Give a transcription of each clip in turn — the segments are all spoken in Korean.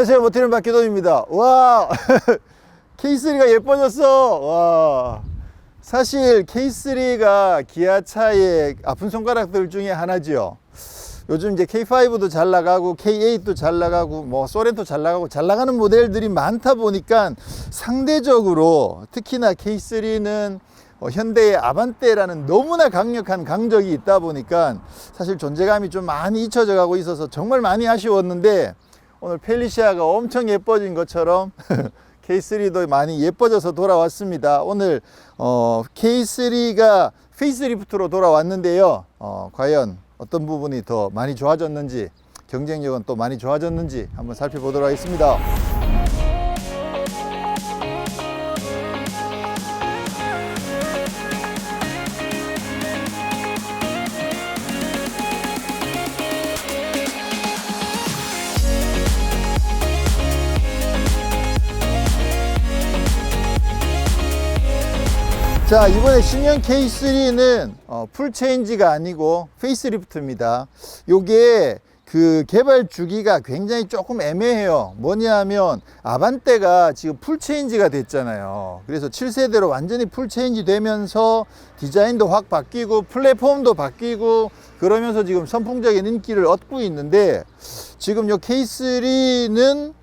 안녕하세요, 모태는 박기동입니다. 와 K3가 예뻐졌어. 와, 사실 K3가 기아차의 아픈 손가락들 중에 하나지요. 요즘 이제 K5도 잘 나가고 K8도 잘 나가고 뭐 소렌토 잘 나가고 잘 나가는 모델들이 많다 보니까 상대적으로 특히나 K3는 현대의 아반떼라는 너무나 강력한 강적이 있다 보니까 사실 존재감이 좀 많이 잊혀져 가고 있어서 정말 많이 아쉬웠는데, 오늘 펠리시아가 엄청 예뻐진 것처럼 K3도 많이 예뻐져서 돌아왔습니다. 오늘 K3가 페이스리프트로 돌아왔는데요. 과연 어떤 부분이 더 많이 좋아졌는지, 경쟁력은 또 많이 좋아졌는지 한번 살펴보도록 하겠습니다. 자, 이번에 신형 K3는 풀 체인지가 아니고 페이스리프트입니다. 요게 그 개발 주기가 굉장히 조금 애매해요. 뭐냐면 아반떼가 지금 풀 체인지가 됐잖아요. 그래서 7세대로 완전히 풀 체인지 되면서 디자인도 확 바뀌고 플랫폼도 바뀌고 그러면서 지금 선풍적인 인기를 얻고 있는데, 지금 요 K3는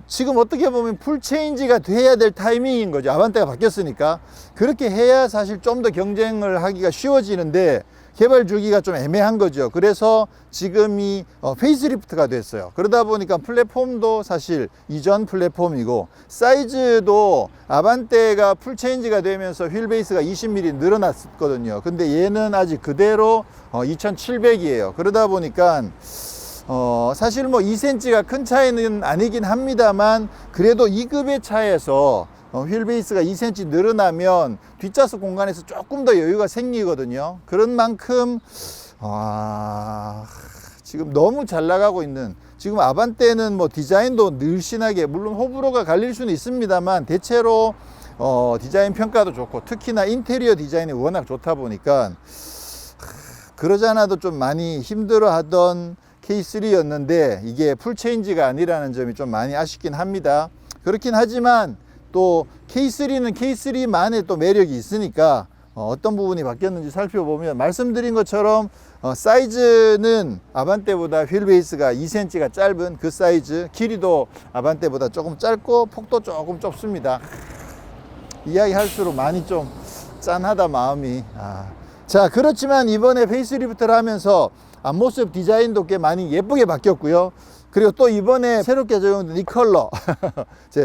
지금 어떻게 보면 풀 체인지가 돼야 될 타이밍인 거죠. 아반떼가 바뀌었으니까. 그렇게 해야 사실 좀 더 경쟁을 하기가 쉬워지는데 개발 주기가 좀 애매한 거죠. 그래서 지금이 페이스리프트가 됐어요. 그러다 보니까 플랫폼도 사실 이전 플랫폼이고, 사이즈도 아반떼가 풀 체인지가 되면서 휠 베이스가 20mm 늘어났거든요. 근데 얘는 아직 그대로 2700이에요. 그러다 보니까 사실 뭐 2cm가 큰 차이는 아니긴 합니다만, 그래도 2급의 차에서 휠 베이스가 2cm 늘어나면 뒷좌석 공간에서 조금 더 여유가 생기거든요. 그런 만큼 지금 너무 잘 나가고 있는, 지금 아반떼는 뭐 디자인도 늘씬하게, 물론 호불호가 갈릴 수는 있습니다만 대체로 디자인 평가도 좋고, 특히나 인테리어 디자인이 워낙 좋다 보니까 그러지 않아도 좀 많이 힘들어하던 K3였는데 이게 풀 체인지가 아니라는 점이 좀 많이 아쉽긴 합니다. 그렇긴 하지만 또 K3는 K3만의 또 매력이 있으니까 어떤 부분이 바뀌었는지 살펴보면, 말씀드린 것처럼 사이즈는 아반떼보다 휠 베이스가 2cm가 짧은 그 사이즈, 길이도 아반떼보다 조금 짧고 폭도 조금 좁습니다. 이야기할수록 많이 좀 짠하다 마음이. 자, 그렇지만 이번에 페이스리프트를 하면서 앞모습 디자인도 꽤 많이 예쁘게 바뀌었고요. 그리고 또 이번에 새롭게 적용된 이 컬러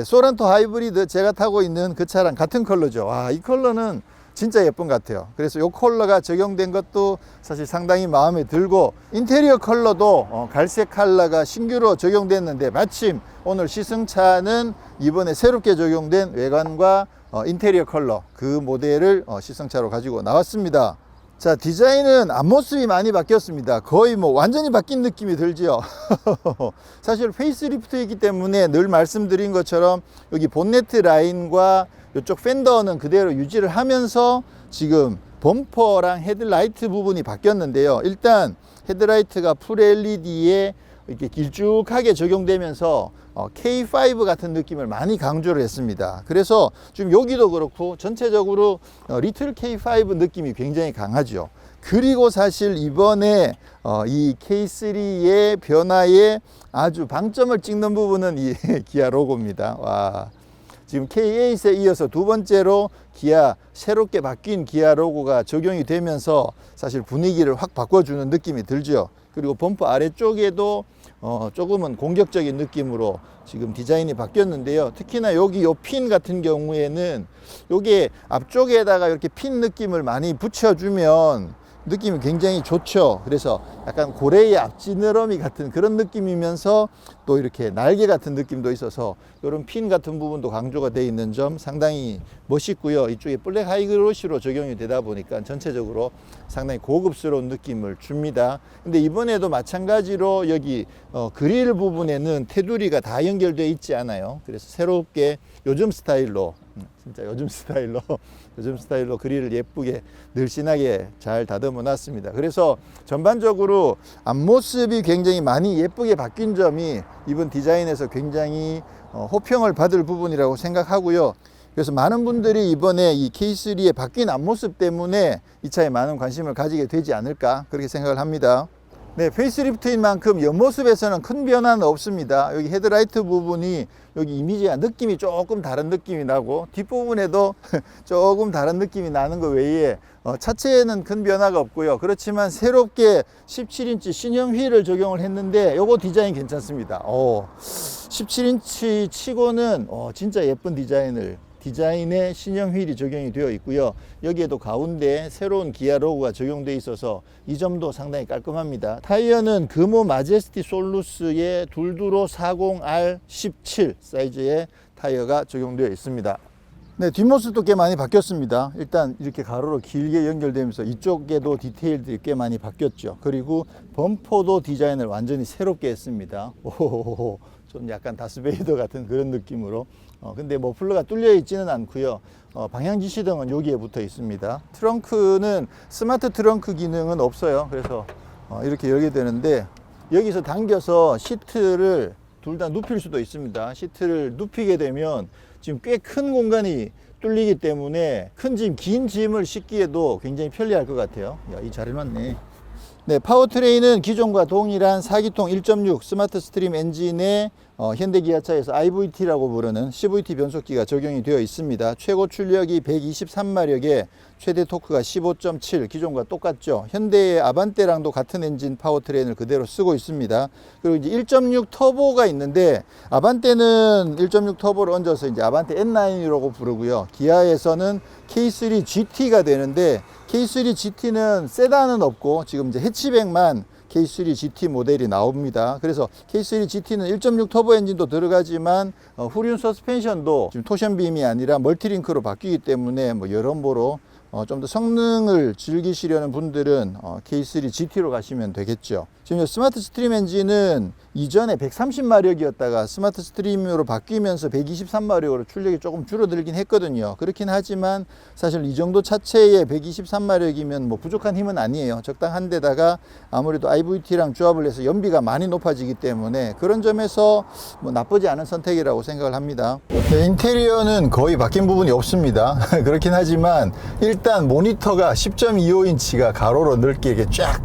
소렌토 하이브리드, 제가 타고 있는 그 차랑 같은 컬러죠. 이 컬러는 진짜 예쁜 것 같아요. 그래서 이 컬러가 적용된 것도 사실 상당히 마음에 들고, 인테리어 컬러도 갈색 컬러가 신규로 적용됐는데, 마침 오늘 시승차는 이번에 새롭게 적용된 외관과 인테리어 컬러, 그 모델을 시승차로 가지고 나왔습니다. 자, 디자인은 앞모습이 많이 바뀌었습니다. 거의 뭐 완전히 바뀐 느낌이 들죠. 사실 페이스리프트이기 때문에 늘 말씀드린 것처럼 여기 본네트 라인과 이쪽 팬더는 그대로 유지를 하면서 지금 범퍼랑 헤드라이트 부분이 바뀌었는데요. 일단 헤드라이트가 풀 LED에 이렇게 길쭉하게 적용되면서 K5 같은 느낌을 많이 강조를 했습니다. 그래서 지금 여기도 그렇고 전체적으로 리틀 K5 느낌이 굉장히 강하죠. 그리고 사실 이번에 이 K3의 변화에 아주 방점을 찍는 부분은 이 기아 로고입니다. 지금 K8에 이어서 두 번째로 기아, 새롭게 바뀐 기아 로고가 적용이 되면서 사실 분위기를 확 바꿔주는 느낌이 들죠. 그리고 범퍼 아래쪽에도 조금은 공격적인 느낌으로 지금 디자인이 바뀌었는데요. 특히나 여기 요 핀 같은 경우에는 요게 앞쪽에다가 이렇게 핀 느낌을 많이 붙여주면 느낌이 굉장히 좋죠. 그래서 약간 고래의 앞지느러미 같은 그런 느낌이면서 또 이렇게 날개 같은 느낌도 있어서 이런 핀 같은 부분도 강조가 되어 있는 점 상당히 멋있고요. 이쪽에 블랙 하이글로시로 적용이 되다 보니까 전체적으로 상당히 고급스러운 느낌을 줍니다. 근데 이번에도 마찬가지로 여기 그릴 부분에는 테두리가 다 연결되어 있지 않아요. 그래서 새롭게 요즘 스타일로, 진짜 요즘 스타일로 그릴을 예쁘게 늘씬하게 잘 다듬어 놨습니다. 그래서 전반적으로 앞모습이 굉장히 많이 예쁘게 바뀐 점이 이번 디자인에서 굉장히 호평을 받을 부분이라고 생각하고요. 그래서 많은 분들이 이번에 이 K3의 바뀐 앞모습 때문에 이 차에 많은 관심을 가지게 되지 않을까 그렇게 생각을 합니다. 네, 페이스리프트인 만큼 옆모습에서는 큰 변화는 없습니다. 여기 헤드라이트 부분이 여기 이미지가 느낌이 조금 다른 느낌이 나고 뒷부분에도 조금 다른 느낌이 나는 것 외에 차체에는 큰 변화가 없고요. 그렇지만 새롭게 17인치 신형 휠을 적용을 했는데 요거 디자인 괜찮습니다. 17인치 치고는 진짜 예쁜 디자인의 신형 휠이 적용이 되어 있고요. 여기에도 가운데 새로운 기아 로고가 적용되어 있어서 이 점도 상당히 깔끔합니다. 타이어는 금호 마제스티 솔루스의 둘두로 40R17 사이즈의 타이어가 적용되어 있습니다. 네, 뒷모습도 꽤 많이 바뀌었습니다. 일단 이렇게 가로로 길게 연결되면서 이쪽에도 디테일들이 꽤 많이 바뀌었죠. 그리고 범퍼도 디자인을 완전히 새롭게 했습니다. 오호호호, 좀 약간 다스베이더 같은 그런 느낌으로. 근데 머플러가 뚫려 있지는 않고요. 방향 지시등은 여기에 붙어 있습니다. 트렁크는 스마트 트렁크 기능은 없어요. 그래서 이렇게 열게 되는데 여기서 당겨서 시트를 둘 다 눕힐 수도 있습니다. 시트를 눕히게 되면 지금 꽤 큰 공간이 뚫리기 때문에 큰 짐, 긴 짐을 싣기에도 굉장히 편리할 것 같아요. 야, 이 잘 해놨네. 네, 파워트레인은 기존과 동일한 4기통 1.6 스마트 스트림 엔진에 현대 기아차에서 IVT라고 부르는 CVT 변속기가 적용이 되어 있습니다. 최고 출력이 123마력에 최대 토크가 15.7, 기존과 똑같죠. 현대의 아반떼랑도 같은 엔진 파워트레인을 그대로 쓰고 있습니다. 그리고 이제 1.6 터보가 있는데 아반떼는 1.6 터보를 얹어서 이제 아반떼 N9이라고 부르고요. 기아에서는 K3 GT가 되는데 K3 GT는 세단은 없고 지금 이제 해치백만 K3 GT 모델이 나옵니다. 그래서 K3 GT는 1.6 터보 엔진도 들어가지만 후륜 서스펜션도 지금 토션빔이 아니라 멀티링크로 바뀌기 때문에 뭐 여러모로 좀 더 성능을 즐기시려는 분들은 K3 GT로 가시면 되겠죠. 지금 스마트 스트림 엔진은 이전에 130마력이었다가 스마트 스트림으로 바뀌면서 123마력으로 출력이 조금 줄어들긴 했거든요. 그렇긴 하지만 사실 이 정도 차체에 123마력이면 뭐 부족한 힘은 아니에요. 적당한 데다가 아무래도 IVT랑 조합을 해서 연비가 많이 높아지기 때문에 그런 점에서 뭐 나쁘지 않은 선택이라고 생각을 합니다. 네, 인테리어는 거의 바뀐 부분이 없습니다. 그렇긴 하지만 일단 모니터가 10.25인치가 가로로 넓게 이렇게 쫙,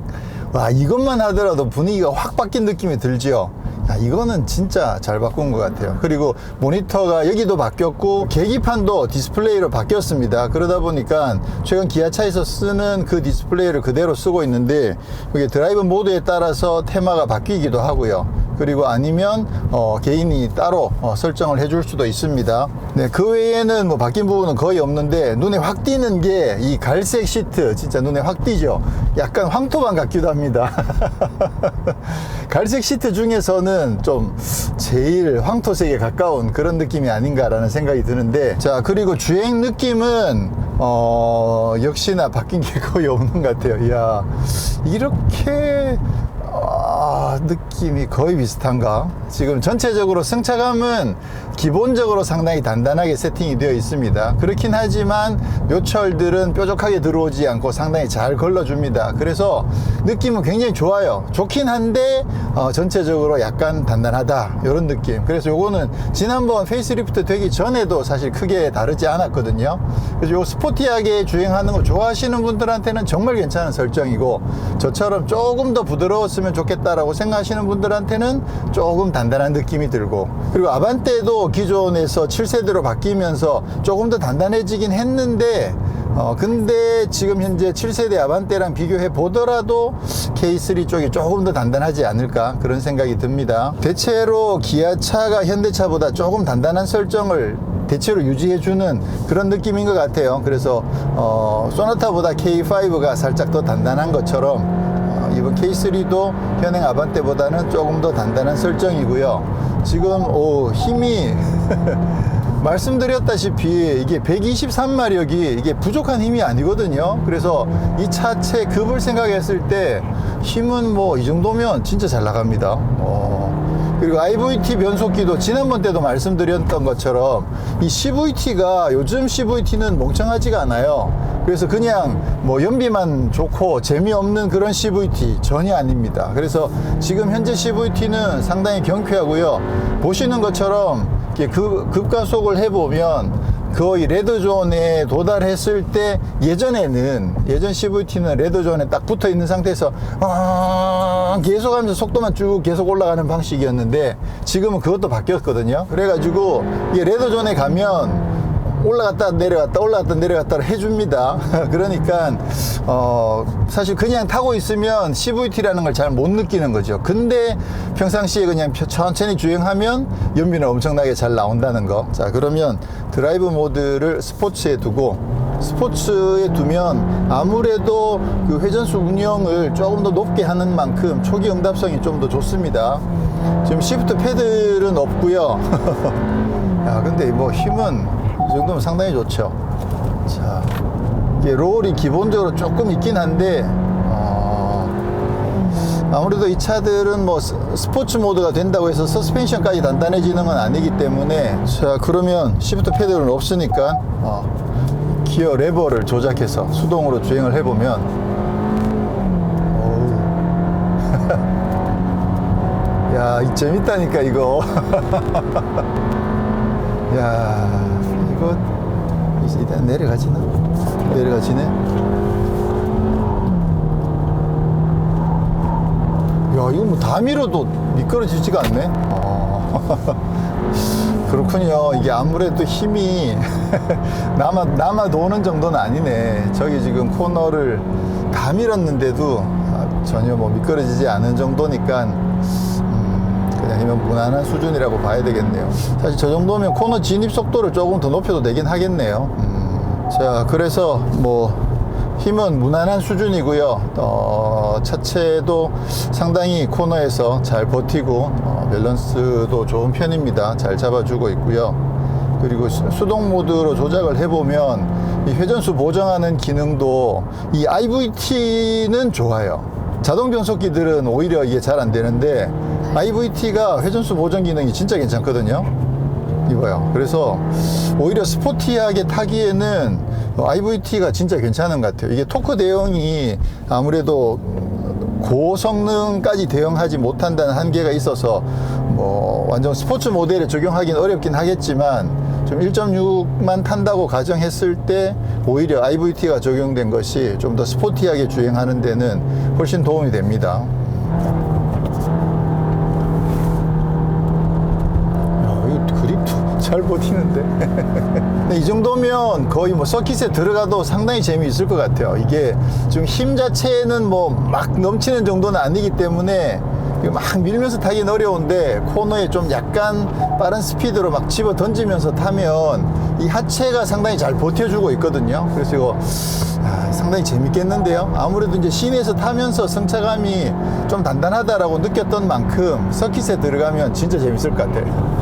와, 이것만 하더라도 분위기가 확 바뀐 느낌이 들죠. 야, 이거는 진짜 잘 바꾼 것 같아요. 그리고 모니터가 여기도 바뀌었고 계기판도 디스플레이로 바뀌었습니다. 그러다 보니까 최근 기아차에서 쓰는 그 디스플레이를 그대로 쓰고 있는데 이게 드라이브 모드에 따라서 테마가 바뀌기도 하고요. 그리고 아니면 개인이 따로 설정을 해줄 수도 있습니다. 네, 그 외에는 뭐 바뀐 부분은 거의 없는데 눈에 확 띄는 게 이 갈색 시트, 진짜 눈에 확 띄죠. 약간 황토방 같기도 합니다. 갈색 시트 중에서는 좀 제일 황토색에 가까운 그런 느낌이 아닌가라는 생각이 드는데, 자, 그리고 주행 느낌은 역시나 바뀐 게 거의 없는 것 같아요. 이야, 이렇게 느낌이 거의 비슷한가? 지금 전체적으로 승차감은 기본적으로 상당히 단단하게 세팅이 되어 있습니다. 그렇긴 하지만 요철들은 뾰족하게 들어오지 않고 상당히 잘 걸러줍니다. 그래서 느낌은 굉장히 좋아요. 좋긴 한데 전체적으로 약간 단단하다, 이런 느낌. 그래서 요거는 지난번 페이스리프트 되기 전에도 사실 크게 다르지 않았거든요. 그래서 요 스포티하게 주행하는 거 좋아하시는 분들한테는 정말 괜찮은 설정이고, 저처럼 조금 더 부드러웠으면 좋겠다라고 생각하시는 분들한테는 조금 단단한 느낌이 들고, 그리고 아반떼도 기존에서 7세대로 바뀌면서 조금 더 단단해지긴 했는데 근데 지금 현재 7세대 아반떼랑 비교해 보더라도 K3 쪽이 조금 더 단단하지 않을까, 그런 생각이 듭니다. 대체로 기아차가 현대차보다 조금 단단한 설정을 대체로 유지해주는 그런 느낌인 것 같아요. 그래서 소나타보다 K5가 살짝 더 단단한 것처럼 이번 K3도 현행 아반떼보다는 조금 더 단단한 설정이고요. 지금 힘이 말씀드렸다시피 이게 123마력이 이게 부족한 힘이 아니거든요. 그래서 이 차체 급을 생각했을 때 힘은 뭐 이 정도면 진짜 잘 나갑니다. 그리고 IVT 변속기도 지난번 때도 말씀드렸던 것처럼 이 CVT가 요즘 CVT는 멍청하지가 않아요. 그래서 그냥 뭐 연비만 좋고 재미없는 그런 CVT 전혀 아닙니다. 그래서 지금 현재 CVT는 상당히 경쾌하고요. 보시는 것처럼 이렇게 급가속을 해보면 거의 레드존에 도달했을 때 예전 CVT는 레드존에 딱 붙어 있는 상태에서 계속 하면서 속도만 쭉 계속 올라가는 방식이었는데 지금은 그것도 바뀌었거든요. 그래가지고 이게 레드존에 가면 올라갔다 내려갔다 해줍니다. 그러니까 사실 그냥 타고 있으면 CVT라는 걸 잘 못 느끼는 거죠. 근데 평상시에 그냥 천천히 주행하면 연비는 엄청나게 잘 나온다는 거. 자, 그러면 드라이브 모드를 스포츠에 두고, 스포츠에 두면 아무래도 그 회전수 운영을 조금 더 높게 하는 만큼 초기 응답성이 좀 더 좋습니다. 지금 시프트 패들은 없고요. 야, 근데 뭐 힘은 이 정도면 상당히 좋죠. 자, 이게 롤이 기본적으로 조금 있긴 한데 아무래도 이 차들은 뭐 스포츠 모드가 된다고 해서 서스펜션까지 단단해지는 건 아니기 때문에, 자, 그러면 시프트 패드는 없으니까 기어 레버를 조작해서 수동으로 주행을 해보면 야, 이 재밌다니까 이거. 야, 이거 일단 내려가지나? 내려가지네. 야, 이거 뭐 다 밀어도 미끄러지지가 않네. 그렇군요. 이게 아무래도 힘이 남아 도는 정도는 아니네. 저기 지금 코너를 다 밀었는데도 전혀 뭐 미끄러지지 않은 정도니까 그냥 이면 무난한 수준이라고 봐야 되겠네요. 사실 저 정도면 코너 진입 속도를 조금 더 높여도 되긴 하겠네요. 자, 그래서 뭐 힘은 무난한 수준이고요. 차체도 상당히 코너에서 잘 버티고 밸런스도 좋은 편입니다. 잘 잡아주고 있고요. 그리고 수동 모드로 조작을 해보면 이 회전수 보정하는 기능도 이 IVT는 좋아요. 자동 변속기들은 오히려 이게 잘 안 되는데 IVT가 회전수 보정 기능이 진짜 괜찮거든요. 이거요. 그래서 오히려 스포티하게 타기에는 IVT가 진짜 괜찮은 것 같아요. 이게 토크 대응이 아무래도 고성능까지 대응하지 못한다는 한계가 있어서 뭐 완전 스포츠 모델에 적용하기는 어렵긴 하겠지만 좀 1.6만 탄다고 가정했을 때 오히려 IVT가 적용된 것이 좀 더 스포티하게 주행하는 데는 훨씬 도움이 됩니다. 잘 버티는데. 이 정도면 거의 뭐 서킷에 들어가도 상당히 재미있을 것 같아요. 이게 지금 힘 자체는 뭐 막 넘치는 정도는 아니기 때문에 막 밀면서 타기는 어려운데 코너에 좀 약간 빠른 스피드로 막 집어 던지면서 타면 이 하체가 상당히 잘 버텨주고 있거든요. 그래서 이거 상당히 재밌겠는데요. 아무래도 이제 시내에서 타면서 승차감이 좀 단단하다라고 느꼈던 만큼 서킷에 들어가면 진짜 재밌을 것 같아요.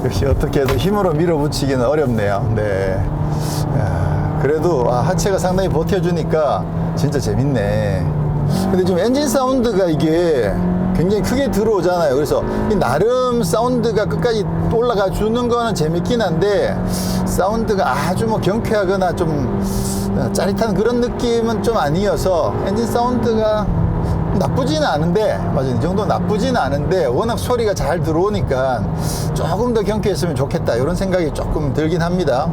역시 어떻게 해도 힘으로 밀어붙이기는 어렵네요. 네. 그래도 하체가 상당히 버텨주니까 진짜 재밌네. 근데 지금 엔진 사운드가 이게 굉장히 크게 들어오잖아요. 그래서 이 나름 사운드가 끝까지 올라가 주는 거는 재밌긴 한데 사운드가 아주 뭐 경쾌하거나 좀 짜릿한 그런 느낌은 좀 아니어서 엔진 사운드가 나쁘지는 않은데, 맞아요. 이 정도 나쁘지는 않은데 워낙 소리가 잘 들어오니까 조금 더 경쾌했으면 좋겠다 이런 생각이 조금 들긴 합니다.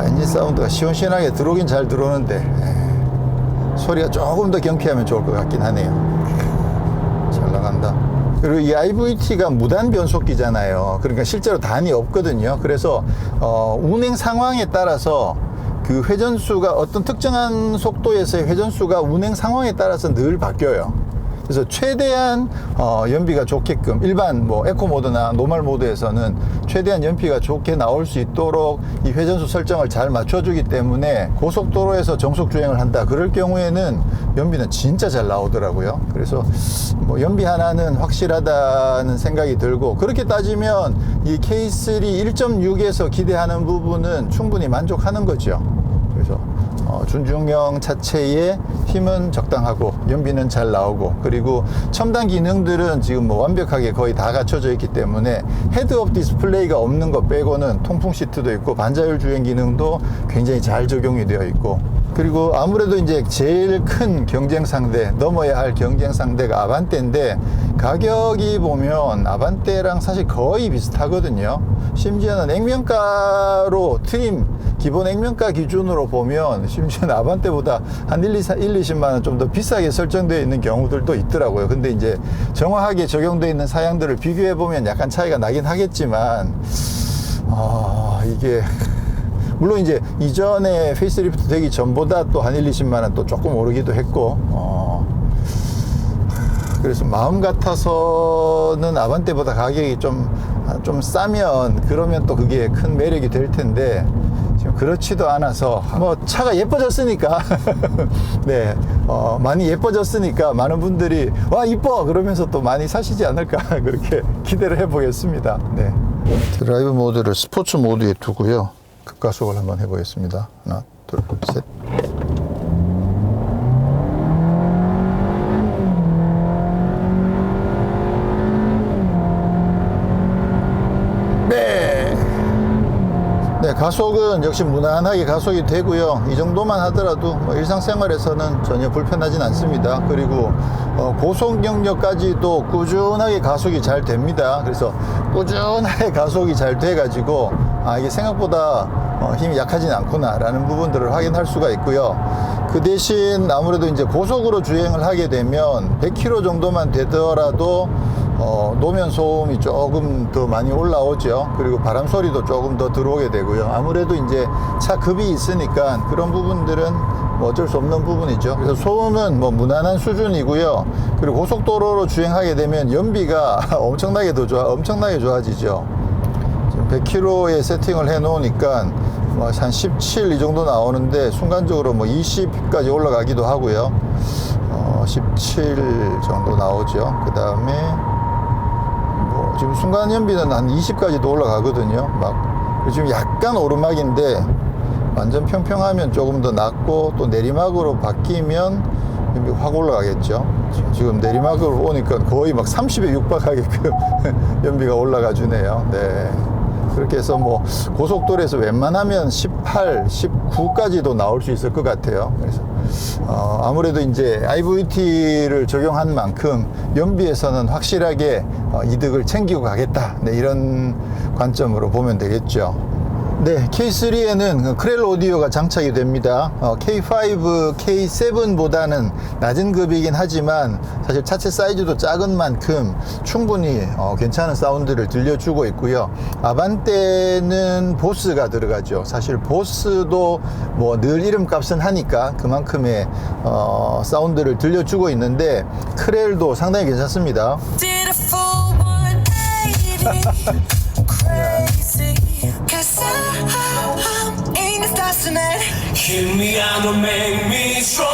엔진 사운드가 시원시원하게 들어오긴 잘 들어오는데 소리가 조금 더 경쾌하면 좋을 것 같긴 하네요. 잘 나간다. 그리고 이 IVT가 무단 변속기잖아요. 그러니까 실제로 단이 없거든요. 그래서 운행 상황에 따라서 그 회전수가 어떤 특정한 속도에서의 회전수가 운행 상황에 따라서 늘 바뀌어요. 그래서 최대한 연비가 좋게끔 일반 뭐 에코 모드나 노멀 모드에서는 최대한 연비가 좋게 나올 수 있도록 이 회전수 설정을 잘 맞춰주기 때문에 고속도로에서 정속 주행을 한다 그럴 경우에는 연비는 진짜 잘 나오더라고요. 그래서 뭐 연비 하나는 확실하다는 생각이 들고, 그렇게 따지면 이 K3 1.6에서 기대하는 부분은 충분히 만족하는 거죠. 그래서 준중형 차체의 힘은 적당하고 연비는 잘 나오고, 그리고 첨단 기능들은 지금 뭐 완벽하게 거의 다 갖춰져 있기 때문에 헤드업 디스플레이가 없는 것 빼고는 통풍 시트도 있고 반자율 주행 기능도 굉장히 잘 적용이 되어 있고, 그리고 아무래도 이제 제일 큰 경쟁 상대, 넘어야 할 경쟁 상대가 아반떼인데, 가격이 보면 아반떼랑 사실 거의 비슷하거든요. 심지어는 액면가로 트림, 기본 액면가 기준으로 보면 심지어는 아반떼보다 한 20만 원 좀 더 비싸게 설정되어 있는 경우들도 있더라고요. 근데 이제 정확하게 적용되어 있는 사양들을 비교해 보면 약간 차이가 나긴 하겠지만, 이게 물론 이제 이전에 페이스리프트 되기 전보다 또 한 20만 원 또 조금 오르기도 했고, 그래서 마음 같아서는 아반떼보다 가격이 좀 싸면, 그러면 또 그게 큰 매력이 될 텐데, 지금 그렇지도 않아서, 뭐 차가 예뻐졌으니까 네, 많이 예뻐졌으니까 많은 분들이 와 이뻐 그러면서 또 많이 사시지 않을까 그렇게 기대를 해보겠습니다. 네. 드라이브 모드를 스포츠 모드에 두고요, 급가속을 한번 해보겠습니다. 하나, 둘, 셋. 네, 가속은 역시 무난하게 가속이 되고요. 이 정도만 하더라도 뭐 일상생활에서는 전혀 불편하진 않습니다. 그리고 고속 영역까지도 꾸준하게 가속이 잘 됩니다. 그래서 꾸준하게 가속이 잘 돼가지고 이게 생각보다 힘이 약하진 않구나 라는 부분들을 확인할 수가 있고요. 그 대신 아무래도 이제 고속으로 주행을 하게 되면 100km 정도만 되더라도 노면 소음이 조금 더 많이 올라오죠. 그리고 바람 소리도 조금 더 들어오게 되고요. 아무래도 이제 차 급이 있으니까 그런 부분들은 뭐 어쩔 수 없는 부분이죠. 그래서 소음은 뭐 무난한 수준이고요. 그리고 고속도로로 주행하게 되면 연비가 엄청나게 좋아지죠. 지금 100km에 세팅을 해 놓으니까 뭐 한 17 이 정도 나오는데, 순간적으로 뭐 20까지 올라가기도 하고요. 17 정도 나오죠. 그 다음에 지금 순간 연비는 한 20까지도 올라가거든요. 지금 약간 오르막인데 완전 평평하면 조금 더 낮고, 또 내리막으로 바뀌면 연비 확 올라가겠죠. 지금 내리막으로 오니까 거의 막 30에 육박하게끔 연비가 올라가 주네요. 네. 그렇게 해서 뭐 고속도로에서 웬만하면 18, 19까지도 나올 수 있을 것 같아요. 그래서 아무래도 이제 IVT를 적용한 만큼 연비에서는 확실하게 이득을 챙기고 가겠다, 네, 이런 관점으로 보면 되겠죠. 네, K3에는 크렐 오디오가 장착이 됩니다. K5, K7보다는 낮은 급이긴 하지만 사실 차체 사이즈도 작은 만큼 충분히 괜찮은 사운드를 들려주고 있고요. 아반떼는 보스가 들어가죠. 사실 보스도 뭐 늘 이름값은 하니까 그만큼의 사운드를 들려주고 있는데, 크렐도 상당히 괜찮습니다. Hit me and make me strong.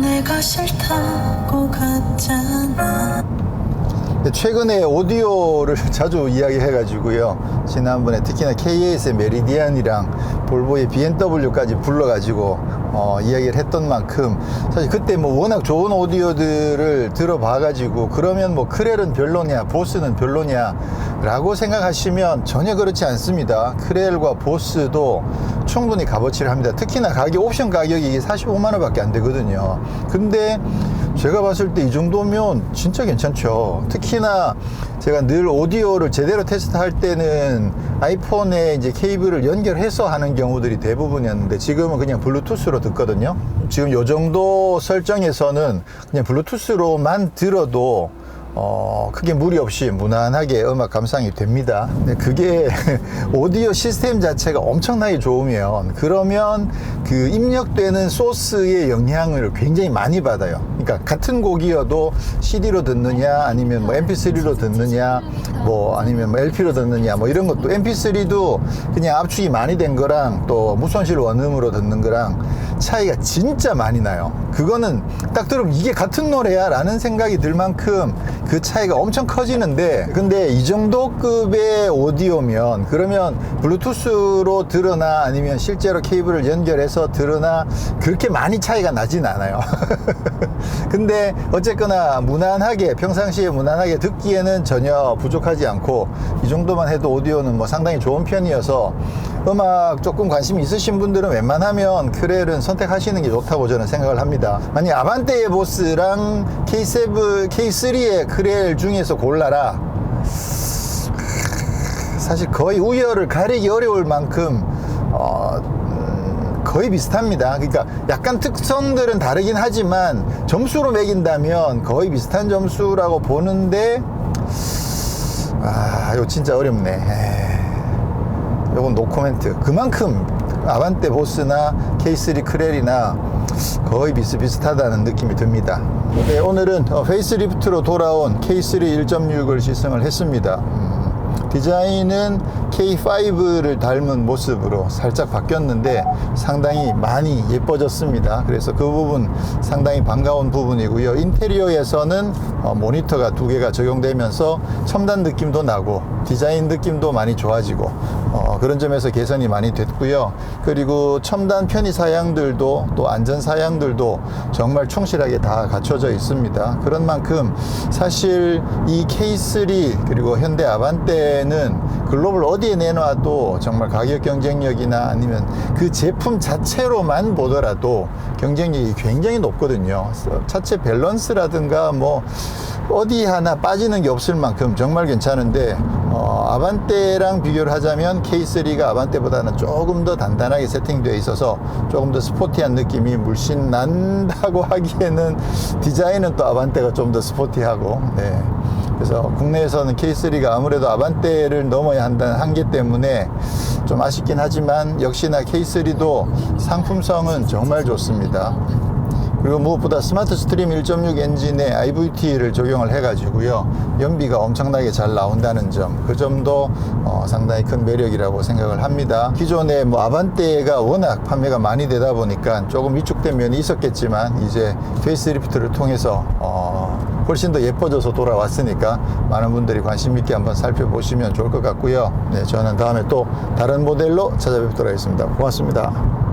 내가 싫다고 갔잖아. 최근에 오디오를 자주 이야기해가지고요, 지난번에 특히나 KAS의 메리디안이랑 볼보의 BMW까지 불러가지고 이야기를 했던 만큼, 사실 그때 뭐 워낙 좋은 오디오들을 들어봐가지고 그러면 뭐 크렐은 별로냐 보스는 별로냐 라고 생각하시면 전혀 그렇지 않습니다. 크렐과 보스도 충분히 값어치를 합니다. 특히나 옵션 가격이 45만원 밖에 안 되거든요. 근데 제가 봤을 때 이 정도면 진짜 괜찮죠. 특히나 제가 늘 오디오를 제대로 테스트할 때는 아이폰에 이제 케이블을 연결해서 하는 경우들이 대부분이었는데, 지금은 그냥 블루투스로 듣거든요. 지금 요 정도 설정에서는 그냥 블루투스로만 들어도 크게 무리 없이 무난하게 음악 감상이 됩니다. 근데 그게 오디오 시스템 자체가 엄청나게 좋으면, 그러면 그 입력되는 소스의 영향을 굉장히 많이 받아요. 그러니까 같은 곡이어도 CD로 듣느냐 아니면 뭐 MP3로 듣느냐, 뭐 아니면 뭐 LP로 듣느냐 뭐 이런 것도 MP3도 그냥 압축이 많이 된 거랑 또 무손실 원음으로 듣는 거랑 차이가 진짜 많이 나요. 그거는 딱 들으면 이게 같은 노래야 라는 생각이 들 만큼 그 차이가 엄청 커지는데, 근데 이 정도 급의 오디오면 그러면 블루투스로 들으나 아니면 실제로 케이블을 연결해서 들으나 그렇게 많이 차이가 나진 않아요. 근데 어쨌거나 무난하게 평상시에 무난하게 듣기에는 전혀 부족하지 않고, 이 정도만 해도 오디오는 뭐 상당히 좋은 편이어서 음악 조금 관심이 있으신 분들은 웬만하면 크렐은 선택하시는 게 좋다고 저는 생각을 합니다. 만약 아반떼의 보스랑 K3의 크렐 중에서 골라라, 사실 거의 우열을 가리기 어려울 만큼 거의 비슷합니다. 그러니까 약간 특성들은 다르긴 하지만 점수로 매긴다면 거의 비슷한 점수라고 보는데, 이거 진짜 어렵네. 요건 노코멘트. 그만큼 아반떼 보스나 K3 크렐이나 거의 비슷비슷하다는 느낌이 듭니다. 네, 오늘은 페이스리프트로 돌아온 K3 1.6을 시승을 했습니다. 디자인은 K5를 닮은 모습으로 살짝 바뀌었는데 상당히 많이 예뻐졌습니다. 그래서 그 부분 상당히 반가운 부분이고요. 인테리어에서는 모니터가 2개가 적용되면서 첨단 느낌도 나고 디자인 느낌도 많이 좋아지고 그런 점에서 개선이 많이 됐고요. 그리고 첨단 편의 사양들도 또 안전 사양들도 정말 충실하게 다 갖춰져 있습니다. 그런 만큼 사실 이 K3 그리고 현대 아반떼는 글로벌 어디에 내놔도 정말 가격 경쟁력이나 아니면 그 제품 자체로만 보더라도 경쟁력이 굉장히 높거든요. 차체 밸런스라든가 뭐 어디 하나 빠지는 게 없을 만큼 정말 괜찮은데, 아반떼랑 비교를 하자면 K3가 아반떼보다는 조금 더 단단하게 세팅되어 있어서 조금 더 스포티한 느낌이 물씬 난다고 하기에는 디자인은 또 아반떼가 좀 더 스포티하고, 네. 그래서 국내에서는 K3가 아무래도 아반떼를 넘어야 한다는 한계 때문에 좀 아쉽긴 하지만 역시나 K3도 상품성은 정말 좋습니다. 그리고 무엇보다 스마트 스트림 1.6 엔진에 IVT를 적용을 해가지고요, 연비가 엄청나게 잘 나온다는 점, 그 점도 상당히 큰 매력이라고 생각을 합니다. 기존에 뭐 아반떼가 워낙 판매가 많이 되다 보니까 조금 위축된 면이 있었겠지만 이제 페이스리프트를 통해서 훨씬 더 예뻐져서 돌아왔으니까 많은 분들이 관심 있게 한번 살펴보시면 좋을 것 같고요. 네, 저는 다음에 또 다른 모델로 찾아뵙도록 하겠습니다. 고맙습니다.